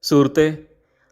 സുഹൃത്തെ,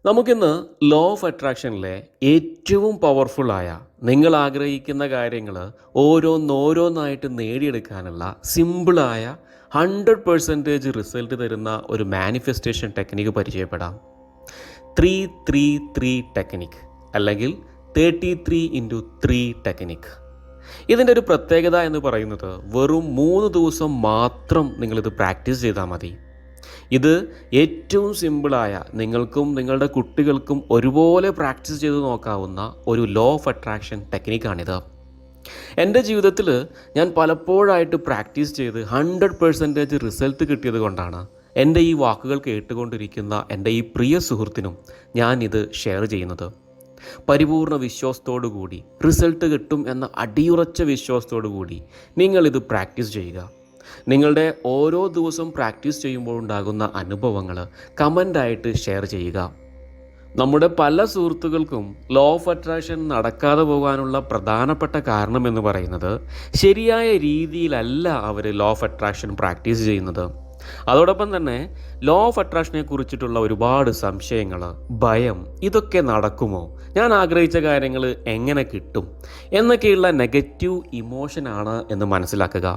നമുക്കിന്ന് law of അട്രാക്ഷനിലെ ഏറ്റവും പവർഫുള്ളായ നിങ്ങൾ ആഗ്രഹിക്കുന്ന കാര്യങ്ങൾ ഓരോന്നോരോന്നായിട്ട് നേടിയെടുക്കാനുള്ള സിമ്പിളായ 100% റിസൾട്ട് തരുന്ന ഒരു മാനിഫെസ്റ്റേഷൻ ടെക്നിക്ക് പരിചയപ്പെടാം. 3-3-3 ടെക്നിക്ക് അല്ലെങ്കിൽ 33x3 ടെക്നിക്ക്. ഇതിൻ്റെ ഒരു പ്രത്യേകത എന്ന് പറയുന്നത് വെറും 3 ദിവസം മാത്രം നിങ്ങളിത് പ്രാക്ടീസ് ചെയ്താൽ മതി. ഇത് ഏറ്റവും സിമ്പിളായ നിങ്ങൾക്കും നിങ്ങളുടെ കുട്ടികൾക്കും ഒരുപോലെ പ്രാക്ടീസ് ചെയ്ത് നോക്കാവുന്ന ഒരു ലോ ഓഫ് അട്രാക്ഷൻ ടെക്നിക്കാണിത്. എൻ്റെ ജീവിതത്തിൽ ഞാൻ പലപ്പോഴായിട്ട് പ്രാക്ടീസ് ചെയ്ത് 100% റിസൾട്ട് കിട്ടിയത് കൊണ്ടാണ് എൻ്റെ ഈ വാക്കുകൾ കേട്ടുകൊണ്ടിരിക്കുന്ന എൻ്റെ ഈ പ്രിയ സുഹൃത്തിനും ഞാനിത് ഷെയർ ചെയ്യുന്നത്. പരിപൂർണ വിശ്വാസത്തോടു കൂടി റിസൾട്ട് കിട്ടും എന്ന അടിയുറച്ച വിശ്വാസത്തോടു കൂടി നിങ്ങളിത് പ്രാക്ടീസ് ചെയ്യുക. നിങ്ങളുടെ ഓരോ ദിവസം പ്രാക്ടീസ് ചെയ്യുമ്പോൾ ഉണ്ടാകുന്ന അനുഭവങ്ങൾ കമൻ്റായിട്ട് ഷെയർ ചെയ്യുക. നമ്മുടെ പല സുഹൃത്തുക്കൾക്കും ലോ ഓഫ് അട്രാക്ഷൻ നടക്കാതെ പോകാനുള്ള പ്രധാനപ്പെട്ട കാരണം എന്ന് പറയുന്നത് ശരിയായ രീതിയിലല്ല അവർ ലോ ഓഫ് അട്രാക്ഷൻ പ്രാക്ടീസ് ചെയ്യുന്നത്. അതോടൊപ്പം തന്നെ ലോ ഓഫ് അട്രാക്ഷനെ കുറിച്ചിട്ടുള്ള ഒരുപാട് സംശയങ്ങൾ, ഭയം, ഇതൊക്കെ നടക്കുമോ, ഞാൻ ആഗ്രഹിച്ച കാര്യങ്ങൾ എങ്ങനെ കിട്ടും എന്നൊക്കെയുള്ള നെഗറ്റീവ് ഇമോഷനാണ് എന്ന് മനസ്സിലാക്കുക.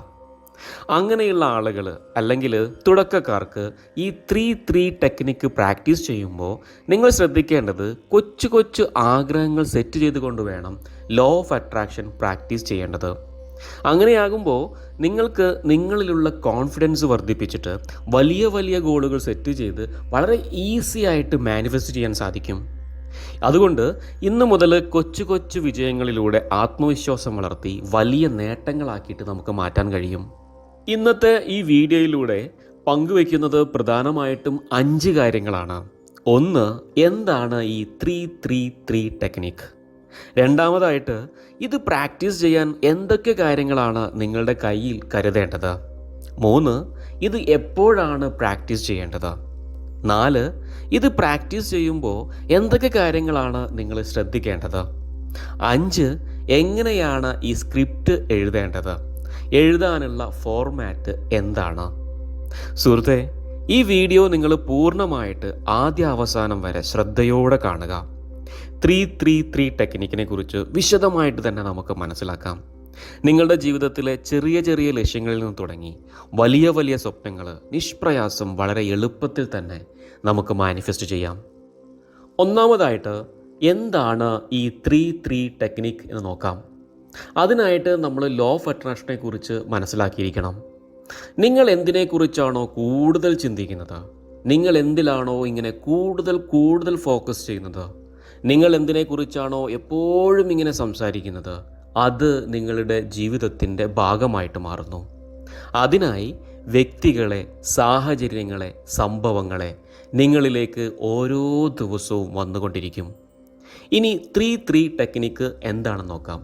അങ്ങനെയുള്ള ആളുകൾ അല്ലെങ്കിൽ തുടക്കക്കാർക്ക് ഈ 3-3 ടെക്നിക്ക് പ്രാക്ടീസ് ചെയ്യുമ്പോൾ നിങ്ങൾ ശ്രദ്ധിക്കേണ്ടത് കൊച്ചു കൊച്ചു ആഗ്രഹങ്ങൾ സെറ്റ് ചെയ്തുകൊണ്ട് വേണം ലോ ഓഫ് അട്രാക്ഷൻ പ്രാക്ടീസ് ചെയ്യേണ്ടത്. അങ്ങനെയാകുമ്പോൾ നിങ്ങൾക്ക് നിങ്ങളിലുള്ള കോൺഫിഡൻസ് വർദ്ധിപ്പിച്ചിട്ട് വലിയ വലിയ ഗോളുകൾ സെറ്റ് ചെയ്ത് വളരെ ഈസി ആയിട്ട് മാനിഫെസ്റ്റ് ചെയ്യാൻ സാധിക്കും. അതുകൊണ്ട് ഇന്ന് മുതൽ കൊച്ചു കൊച്ചു വിജയങ്ങളിലൂടെ ആത്മവിശ്വാസം വളർത്തി വലിയ നേട്ടങ്ങളാക്കിയിട്ട് നമുക്ക് മാറ്റാൻ കഴിയും. ഇന്നത്തെ ഈ വീഡിയോയിലൂടെ പങ്കുവയ്ക്കുന്നത് പ്രധാനമായിട്ടും 5 കാര്യങ്ങളാണ്. 1. എന്താണ് ഈ 3-3-3 ടെക്നിക്ക്? രണ്ടാമതായിട്ട്, ഇത് പ്രാക്ടീസ് ചെയ്യാൻ എന്തൊക്കെ കാര്യങ്ങളാണ് നിങ്ങളുടെ കയ്യിൽ കരുതേണ്ടത്? 3. ഇത് എപ്പോഴാണ് പ്രാക്ടീസ് ചെയ്യേണ്ടത്? 4. ഇത് പ്രാക്ടീസ് ചെയ്യുമ്പോൾ എന്തൊക്കെ കാര്യങ്ങളാണ് നിങ്ങൾ ശ്രദ്ധിക്കേണ്ടത്? 5. എങ്ങനെയാണ് ഈ സ്ക്രിപ്റ്റ് എഴുതേണ്ടത്? എഴുതാനുള്ള ഫോർമാറ്റ് എന്താണ്? സുഹൃത്തെ, ഈ വീഡിയോ നിങ്ങൾ പൂർണ്ണമായിട്ട് ആദ്യ അവസാനം വരെ ശ്രദ്ധയോടെ കാണുക. 3-3-3 ടെക്നിക്കിനെ കുറിച്ച് വിശദമായിട്ട് തന്നെ നമുക്ക് മനസ്സിലാക്കാം. നിങ്ങളുടെ ജീവിതത്തിലെ ചെറിയ ചെറിയ ലക്ഷ്യങ്ങളിൽ നിന്ന് തുടങ്ങി വലിയ വലിയ സ്വപ്നങ്ങൾ നിഷ്പ്രയാസം വളരെ എളുപ്പത്തിൽ തന്നെ നമുക്ക് മാനിഫെസ്റ്റ് ചെയ്യാം. ഒന്നാമതായിട്ട്, എന്താണ് ഈ 3-3 ടെക്നിക്ക് എന്ന് നോക്കാം. അതിനായിട്ട് നമ്മൾ ലോ ഓഫ് അട്രാക്ഷനെ കുറിച്ച് മനസ്സിലാക്കിയിരിക്കണം. നിങ്ങൾ എന്തിനെക്കുറിച്ചാണോ കൂടുതൽ ചിന്തിക്കുന്നത്, നിങ്ങൾ എന്തിലാണോ ഇങ്ങനെ കൂടുതൽ ഫോക്കസ് ചെയ്യുന്നത്, നിങ്ങൾ എന്തിനെക്കുറിച്ചാണോ എപ്പോഴും ഇങ്ങനെ സംസാരിക്കുന്നത്, അത് നിങ്ങളുടെ ജീവിതത്തിൻ്റെ ഭാഗമായിട്ട് മാറുന്നു. അതിനായി വ്യക്തികളെ, സാഹചര്യങ്ങളെ, സംഭവങ്ങളെ നിങ്ങളിലേക്ക് ഓരോ ദിവസവും വന്നുകൊണ്ടിരിക്കും. ഇനി 3-3 ടെക്നിക്ക് എന്താണെന്ന് നോക്കാം.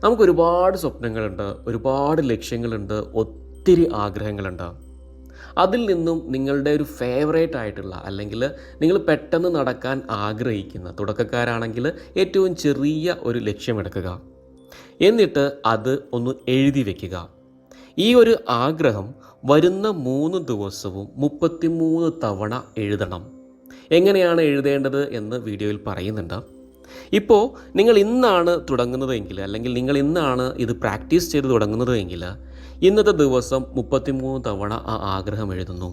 നമുക്ക് ഒരുപാട് സ്വപ്നങ്ങളുണ്ട്, ഒരുപാട് ലക്ഷ്യങ്ങളുണ്ട്, ഒത്തിരി ആഗ്രഹങ്ങളുണ്ട്. അതിൽ നിന്നും നിങ്ങളുടെ ഒരു ഫേവറേറ്റ് ആയിട്ടുള്ള അല്ലെങ്കിൽ നിങ്ങൾ പെട്ടെന്ന് നടക്കാൻ ആഗ്രഹിക്കുന്ന, തുടക്കക്കാരാണെങ്കിൽ ഏറ്റവും ചെറിയ ഒരു ലക്ഷ്യമെടുക്കുക. എന്നിട്ട് അത് ഒന്ന് എഴുതി വയ്ക്കുക. ഈ ഒരു ആഗ്രഹം വരുന്ന 3 ദിവസവും 33 തവണ എഴുതണം. എങ്ങനെയാണ് എഴുതേണ്ടത് എന്ന് വീഡിയോയിൽ പറയുന്നുണ്ട്. ഇപ്പോൾ നിങ്ങൾ ഇന്നാണ് തുടങ്ങുന്നതെങ്കിൽ അല്ലെങ്കിൽ നിങ്ങൾ ഇന്നാണ് ഇത് പ്രാക്ടീസ് ചെയ്ത് തുടങ്ങുന്നതെങ്കിൽ ഇന്നത്തെ ദിവസം 33 തവണ ആ ആഗ്രഹം എഴുതുന്നു.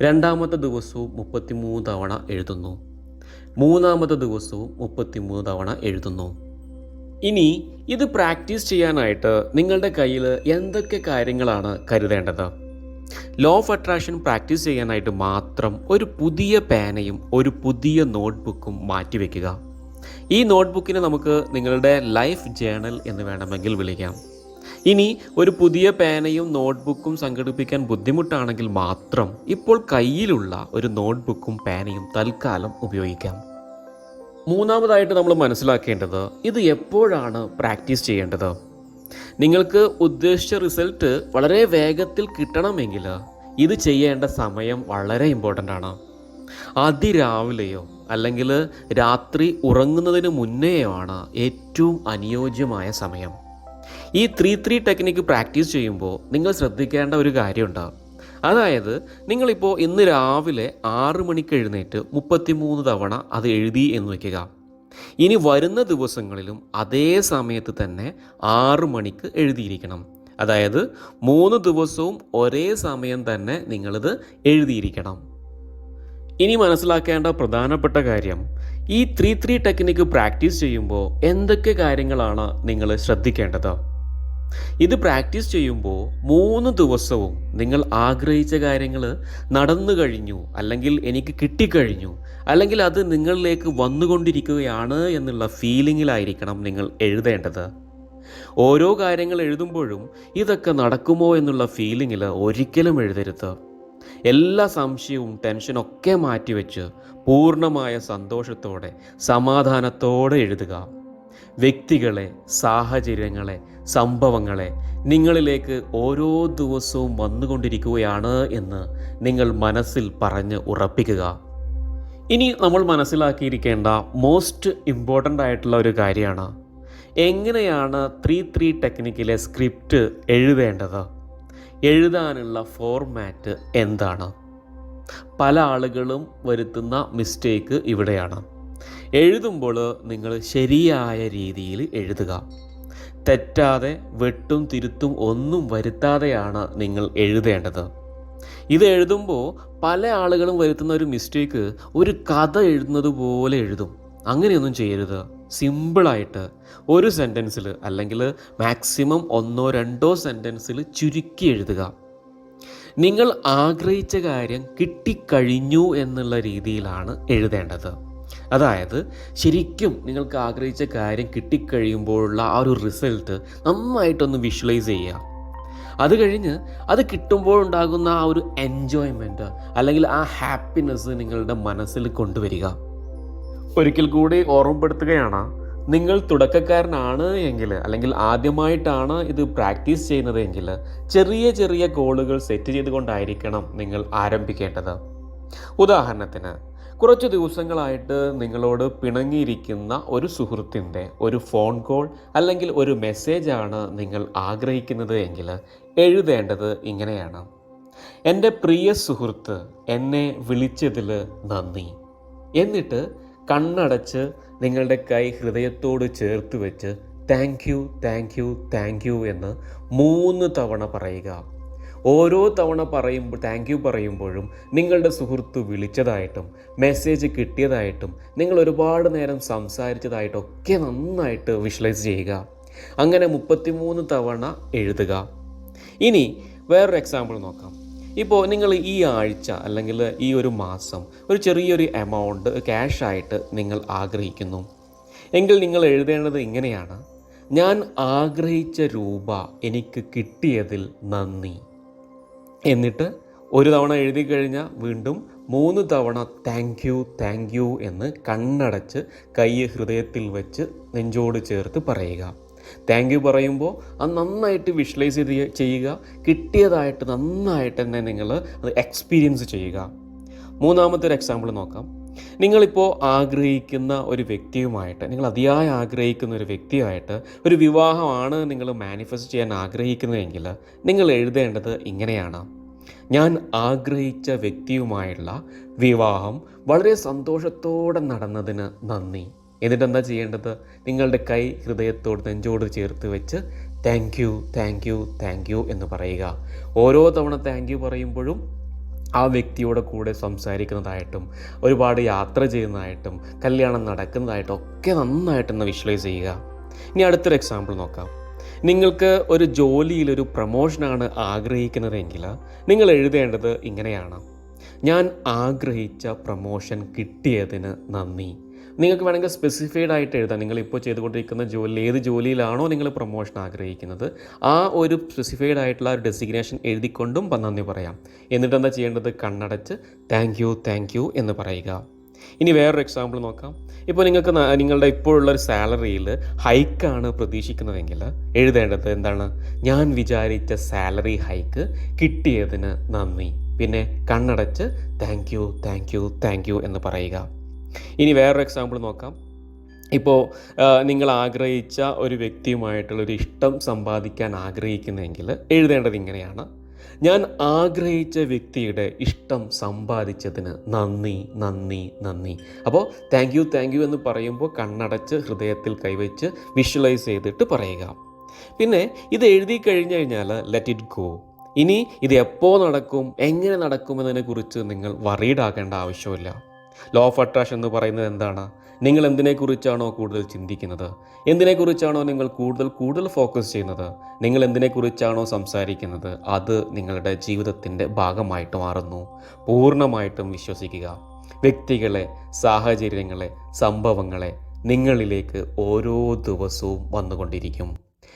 രണ്ടാമത്തെ ദിവസവും 33 തവണ എഴുതുന്നു. മൂന്നാമത്തെ ദിവസവും 33 തവണ എഴുതുന്നു. ഇനി ഇത് പ്രാക്ടീസ് ചെയ്യാനായിട്ട് നിങ്ങളുടെ കയ്യിൽ എന്തൊക്കെ കാര്യങ്ങളാണ് കരുതേണ്ടത്? ലോ ഓഫ് അട്രാക്ഷൻ പ്രാക്ടീസ് ചെയ്യാനായിട്ട് മാത്രം ഒരു പുതിയ പേനയും ഒരു പുതിയ നോട്ട്ബുക്കും മാറ്റിവെക്കുക. ഈ നോട്ട്ബുക്കിനെ നമുക്ക് നിങ്ങളുടെ ലൈഫ് ജേണൽ എന്ന് വേണമെങ്കിൽ വിളിക്കാം. ഇനി ഒരു പുതിയ പേനയും നോട്ട്ബുക്കും സംഘടിപ്പിക്കാൻ ബുദ്ധിമുട്ടാണെങ്കിൽ മാത്രം ഇപ്പോൾ കയ്യിലുള്ള ഒരു നോട്ട്ബുക്കും പേനയും തൽക്കാലം ഉപയോഗിക്കാം. മൂന്നാമതായിട്ട് നമ്മൾ മനസ്സിലാക്കേണ്ടത്, ഇത് എപ്പോഴാണ് പ്രാക്ടീസ് ചെയ്യേണ്ടത്? നിങ്ങൾക്ക് ഉദ്ദേശിച്ച റിസൾട്ട് വളരെ വേഗത്തിൽ കിട്ടണമെങ്കിൽ ഇത് ചെയ്യേണ്ട സമയം വളരെ ഇമ്പോർട്ടൻ്റ് ആണ്. അതിരാവിലെയോ അല്ലെങ്കിൽ രാത്രി ഉറങ്ങുന്നതിന് മുന്നേയോ ആണ് ഏറ്റവും അനുയോജ്യമായ സമയം. ഈ 3-3 ടെക്നിക്ക് പ്രാക്ടീസ് ചെയ്യുമ്പോൾ നിങ്ങൾ ശ്രദ്ധിക്കേണ്ട ഒരു കാര്യമുണ്ട്. അതായത് നിങ്ങളിപ്പോൾ ഇന്ന് രാവിലെ 6 മണിക്ക് എഴുന്നേറ്റ് 33 തവണ അത് എഴുതി എന്ന് വയ്ക്കുക. ഇനി വരുന്ന ദിവസങ്ങളിലും അതേ സമയത്ത് തന്നെ 6 മണിക്ക് എഴുതിയിരിക്കണം. അതായത് 3 ദിവസവും ഒരേ സമയം തന്നെ നിങ്ങളിത് എഴുതിയിരിക്കണം. ഇനി മനസ്സിലാക്കേണ്ട പ്രധാനപ്പെട്ട കാര്യം, ഈ 3-3 ടെക്നിക്ക് പ്രാക്ടീസ് ചെയ്യുമ്പോൾ എന്തൊക്കെ കാര്യങ്ങളാണ് നിങ്ങൾ ശ്രദ്ധിക്കേണ്ടത്? ഇത് പ്രാക്ടീസ് ചെയ്യുമ്പോൾ 3 ദിവസവും നിങ്ങൾ ആഗ്രഹിച്ച കാര്യങ്ങൾ നടന്നു കഴിഞ്ഞു, അല്ലെങ്കിൽ എനിക്ക് കിട്ടിക്കഴിഞ്ഞു, അല്ലെങ്കിൽ അത് നിങ്ങളിലേക്ക് വന്നുകൊണ്ടിരിക്കുകയാണ് എന്നുള്ള ഫീലിങ്ങിലായിരിക്കണം നിങ്ങൾ എഴുതേണ്ടത്. ഓരോ കാര്യങ്ങൾ എഴുതുമ്പോഴും ഇതൊക്കെ നടക്കുമോ എന്നുള്ള ഫീലിങ്ങിൽ ഒരിക്കലും എഴുതരുത്. എല്ലാ സംശയവും ടെൻഷനൊക്കെ മാറ്റിവെച്ച് പൂർണ്ണമായ സന്തോഷത്തോടെ സമാധാനത്തോടെ എഴുതുക. വ്യക്തികളെ, സാഹചര്യങ്ങളെ, സംഭവങ്ങളെ നിങ്ങളിലേക്ക് ഓരോ ദിവസവും വന്നുകൊണ്ടിരിക്കുകയാണ് എന്ന് നിങ്ങൾ മനസ്സിൽ പറഞ്ഞ് ഉറപ്പിക്കുക. ഇനി നമ്മൾ മനസ്സിലാക്കിയിരിക്കേണ്ട മോസ്റ്റ് ഇമ്പോർട്ടൻ്റ് ആയിട്ടുള്ള ഒരു കാര്യമാണ്, എങ്ങനെയാണ് 3-3 ടെക്നിക്കിലെ സ്ക്രിപ്റ്റ് എഴുതേണ്ടത്? എഴുതാനുള്ള ഫോർമാറ്റ് എന്താണ്? പല ആളുകളും വരുത്തുന്ന മിസ്റ്റേക്ക് ഇവിടെയാണ്. എഴുതുമ്പോൾ നിങ്ങൾ ശരിയായ രീതിയിൽ എഴുതുക. തെറ്റാതെ വെട്ടും തിരുത്തും ഒന്നും വരുത്താതെയാണ് നിങ്ങൾ എഴുതേണ്ടത്. ഇത് എഴുതുമ്പോൾ പല ആളുകളും വരുത്തുന്ന ഒരു മിസ്റ്റേക്ക്, ഒരു കഥ എഴുതുന്നത് പോലെ എഴുതും. അങ്ങനെയൊന്നും ചെയ്യരുത്. സിമ്പിളായിട്ട് ഒരു സെൻറ്റൻസിൽ അല്ലെങ്കിൽ മാക്സിമം 1-2 സെൻറ്റൻസിൽ ചുരുക്കി എഴുതുക. നിങ്ങൾ ആഗ്രഹിച്ച കാര്യം കിട്ടിക്കഴിഞ്ഞു എന്നുള്ള രീതിയിലാണ് എഴുതേണ്ടത്. അതായത് ശരിക്കും നിങ്ങൾക്ക് ആഗ്രഹിച്ച കാര്യം കിട്ടിക്കഴിയുമ്പോഴുള്ള ആ ഒരു റിസൾട്ട് നന്നായിട്ടൊന്ന് വിഷ്വലൈസ് ചെയ്യുക. അത് കഴിഞ്ഞ് അത് കിട്ടുമ്പോഴുണ്ടാകുന്ന ആ ഒരു എൻജോയ്മെൻറ്റ് അല്ലെങ്കിൽ ആ ഹാപ്പിനെസ് നിങ്ങളുടെ മനസ്സിൽ കൊണ്ടുവരിക. ഒരിക്കൽ കൂടി ഓർമ്മപ്പെടുത്തുകയാണ്, നിങ്ങൾ തുടക്കക്കാരനാണ് എങ്കിൽ, അല്ലെങ്കിൽ ആദ്യമായിട്ടാണ് ഇത് പ്രാക്ടീസ് ചെയ്യുന്നത് എങ്കിൽ, ചെറിയ ചെറിയ ഗോളുകൾ സെറ്റ് ചെയ്തുകൊണ്ടായിരിക്കണം നിങ്ങൾ ആരംഭിക്കേണ്ടത്. ഉദാഹരണത്തിന്, കുറച്ച് ദിവസങ്ങളായിട്ട് നിങ്ങളോട് പിണങ്ങിയിരിക്കുന്ന ഒരു സുഹൃത്തിൻ്റെ ഒരു ഫോൺ കോൾ അല്ലെങ്കിൽ ഒരു മെസ്സേജാണ് നിങ്ങൾ ആഗ്രഹിക്കുന്നത് എങ്കിൽ എഴുതേണ്ടത് ഇങ്ങനെയാണ്: എൻ്റെ പ്രിയ സുഹൃത്ത്, എന്നെ വിളിച്ചതിൽ നന്ദി. എന്നിട്ട് കണ്ണടച്ച് നിങ്ങളുടെ കൈ ഹൃദയത്തോട് ചേർത്ത് വെച്ച് thank you thank you thank you എന്ന് 3 തവണ പറയുക. ഓരോ തവണ താങ്ക് യു പറയുമ്പോഴും നിങ്ങളുടെ സുഹൃത്ത് വിളിച്ചതായിട്ടും മെസ്സേജ് കിട്ടിയതായിട്ടും നിങ്ങൾ ഒരുപാട് നേരം സംസാരിച്ചതായിട്ടൊക്കെ നന്നായിട്ട് വിഷ്വലൈസ് ചെയ്യുക. അങ്ങനെ 33 തവണ എഴുതുക. ഇനി വേറൊരു എക്സാമ്പിൾ നോക്കാം. ഇപ്പോൾ നിങ്ങൾ ഈ ആഴ്ച അല്ലെങ്കിൽ ഈ ഒരു മാസം ഒരു ചെറിയൊരു എമൗണ്ട് ക്യാഷായിട്ട് നിങ്ങൾ ആഗ്രഹിക്കുന്നു എങ്കിൽ നിങ്ങൾ എഴുതേണ്ടത് ഇങ്ങനെയാണ്: ഞാൻ ആഗ്രഹിച്ച രൂപ എനിക്ക് കിട്ടിയതിൽ നന്ദി. എന്നിട്ട് ഒരു തവണ എഴുതി കഴിഞ്ഞാൽ വീണ്ടും 3 തവണ താങ്ക് യു എന്ന് കണ്ണടച്ച് കൈ ഹൃദയത്തിൽ വെച്ച് നെഞ്ചോട് ചേർത്ത് പറയുക. താങ്ക് യു പറയുമ്പോൾ അത് നന്നായിട്ട് വിഷ്വലൈസ് ചെയ്യുക. കിട്ടിയതായിട്ട് നന്നായിട്ട് തന്നെ നിങ്ങൾ അത് എക്സ്പീരിയൻസ് ചെയ്യുക. മൂന്നാമത്തെ ഒരു എക്സാമ്പിൾ നോക്കാം. നിങ്ങളിപ്പോൾ ആഗ്രഹിക്കുന്ന ഒരു വ്യക്തിയുമായിട്ട്, നിങ്ങൾ അതിയായി ആഗ്രഹിക്കുന്ന ഒരു വ്യക്തിയായിട്ട് ഒരു വിവാഹമാണ് നിങ്ങൾ മാനിഫെസ്റ്റ് ചെയ്യാൻ ആഗ്രഹിക്കുന്നതെങ്കിൽ നിങ്ങൾ എഴുതേണ്ടത് ഇങ്ങനെയാണ്: ഞാൻ ആഗ്രഹിച്ച വ്യക്തിയുമായുള്ള വിവാഹം വളരെ സന്തോഷത്തോടെ നടന്നതിന് നന്ദി. എന്നിട്ട് എന്താ ചെയ്യേണ്ടത്? നിങ്ങളുടെ കൈ ഹൃദയത്തോട് നെഞ്ചോട് ചേർത്ത് വെച്ച് thank you thank you thank you എന്ന് പറയുക. ഓരോ തവണ താങ്ക് യു പറയുമ്പോഴും ആ വ്യക്തിയോട് കൂടെ സംസാരിക്കുന്നതായിട്ടും ഒരുപാട് യാത്ര ചെയ്യുന്നതായിട്ടും കല്യാണം നടക്കുന്നതായിട്ടും ഒക്കെ നന്നായിട്ടൊന്ന് വിഷ്വലൈസ് ചെയ്യുക. ഇനി അടുത്തൊരു എക്സാമ്പിൾ നോക്കാം. നിങ്ങൾക്ക് ഒരു ജോലിയിലൊരു പ്രമോഷനാണ് ആഗ്രഹിക്കുന്നതെങ്കിൽ നിങ്ങൾ എഴുതേണ്ടത് ഇങ്ങനെയാണ്: ഞാൻ ആഗ്രഹിച്ച പ്രമോഷൻ കിട്ടിയതിന് നന്ദി. നിങ്ങൾക്ക് വേണമെങ്കിൽ സ്പെസിഫൈഡ് ആയിട്ട് എഴുതാം. നിങ്ങളിപ്പോൾ ചെയ്തുകൊണ്ടിരിക്കുന്ന ജോലി, ഏത് ജോലിയിലാണോ നിങ്ങൾ പ്രൊമോഷൻ ആഗ്രഹിക്കുന്നത് ആ ഒരു സ്പെസിഫൈഡ് ആയിട്ടുള്ള ഒരു ഡെസിഗ്നേഷൻ എഴുതിക്കൊണ്ടും നന്ദി പറയാം. എന്നിട്ട് എന്താ ചെയ്യേണ്ടത്? കണ്ണടച്ച് താങ്ക് യു എന്ന് പറയുക. ഇനി വേറൊരു എക്സാമ്പിൾ നോക്കാം. ഇപ്പോൾ നിങ്ങൾക്ക് നിങ്ങളുടെ ഇപ്പോഴുള്ളൊരു സാലറിയിൽ ഹൈക്കാണ് പ്രതീക്ഷിക്കുന്നതെങ്കിൽ എഴുതേണ്ടത് എന്താണ്? ഞാൻ വിചാരിച്ച സാലറി ഹൈക്ക് കിട്ടിയതിന് നന്ദി. പിന്നെ കണ്ണടച്ച് താങ്ക് യു എന്ന് പറയുക. ഇനി വേറൊരു എക്സാമ്പിൾ നോക്കാം. ഇപ്പോൾ നിങ്ങൾ ആഗ്രഹിച്ച ഒരു വ്യക്തിയുമായിട്ടുള്ളൊരു ഇഷ്ടം സമ്പാദിക്കാൻ ആഗ്രഹിക്കുന്നതെങ്കിൽ എഴുതേണ്ടത് ഇങ്ങനെയാണ്: ഞാൻ ആഗ്രഹിച്ച വ്യക്തിയുടെ ഇഷ്ടം സമ്പാദിച്ചതിന് നന്ദി നന്ദി നന്ദി. അപ്പോൾ താങ്ക് യു എന്ന് പറയുമ്പോൾ കണ്ണടച്ച് ഹൃദയത്തിൽ കൈവച്ച് വിഷ്വലൈസ് ചെയ്തിട്ട് പറയുക. പിന്നെ ഇത് എഴുതി കഴിഞ്ഞു കഴിഞ്ഞാൽ ലെറ്റ് ഇറ്റ് ഗോ. ഇനി ഇത് എപ്പോൾ നടക്കും, എങ്ങനെ നടക്കുമെന്നതിനെക്കുറിച്ച് നിങ്ങൾ വറീഡാക്കേണ്ട ആവശ്യമില്ല. ലോ ഓഫ് അട്രാക്ഷൻ എന്ന് പറയുന്നത് എന്താണ്? നിങ്ങൾ എന്തിനെക്കുറിച്ചാണോ കൂടുതൽ ചിന്തിക്കുന്നത്, എന്തിനെക്കുറിച്ചാണോ നിങ്ങൾ കൂടുതൽ ഫോക്കസ് ചെയ്യുന്നത്, നിങ്ങൾ എന്തിനെക്കുറിച്ചാണോ സംസാരിക്കുന്നത്, അത് നിങ്ങളുടെ ജീവിതത്തിൻ്റെ ഭാഗമായിട്ട് മാറുന്നു. പൂർണ്ണമായിട്ടും വിശ്വസിക്കുക. വ്യക്തികളെ, സാഹചര്യങ്ങളെ, സംഭവങ്ങളെ നിങ്ങളിലേക്ക് ഓരോ ദിവസവും വന്നുകൊണ്ടിരിക്കും.